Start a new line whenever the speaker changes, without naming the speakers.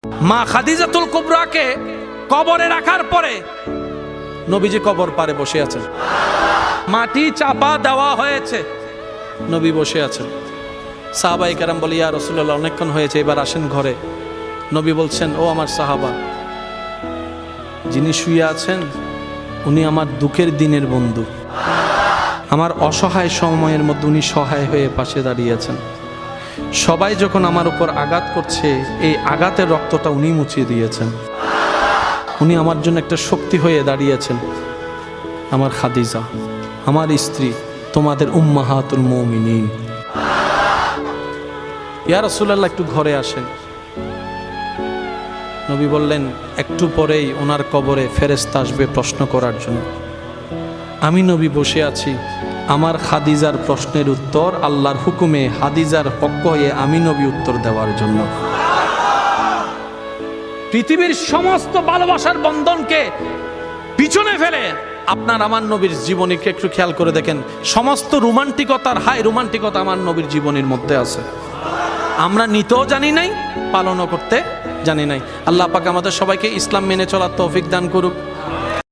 মা খাদিজাতুল কুবরাকে কবরে রাখার পরে নবীজি কবর পারে বসে আছেন, মাটি চাপা দেওয়া হয়েছে, নবী বসে আছেন। সাহাবায়ে কেরাম বলে, ইয়া রাসূলুল্লাহ, অনেকক্ষণ হয়েছে, এবার আসেন ঘরে। নবী বলছেন, ও আমার সাহাবা, যিনি শুয়ে আছেন উনি আমার দুঃখের দিনের বন্ধু, আমার অসহায় সময়ের মধ্যে উনি সহায় হয়ে পাশে দাঁড়িয়েছেন। সবাই যখন আমার উপর আঘাত করছে, এই আঘাতের রক্তটা উনি মুছিয়ে দিয়েছেন, উনি আমার জন্য একটা শক্তি হয়ে দাঁড়িয়েছেন। আমার খাদিজা, আমার স্ত্রী, তোমাদের উম্মাহাতুল মুমিনিন। ইয়া রাসূলুল্লাহ, একটু ঘরে আসেন। নবী বললেন, একটু পরেই ওনার কবরে ফেরেশতা আসবে প্রশ্ন করার জন্য। আমি নবী বসে আছি, আমার খাদিজার প্রশ্নের উত্তর আল্লাহর হুকুমে খাদিজার পক্ষ হয়ে আমি নবী উত্তর দেওয়ার জন্য। পৃথিবীর সমস্ত ভালোবাসার বন্ধনকে পিছনে ফেলে আপনার আমার নবীর জীবনীকে একটু খেয়াল করে দেখেন, সমস্ত রোমান্টিকতার হাই রোমান্টিকতা আমার নবীর জীবনের মধ্যে আছে। আমরা নিতেও জানি নাই, পালনও করতে জানি নাই। আল্লাহ পাক আমাদের সবাইকে ইসলাম মেনে চলার তৌফিক দান করুক।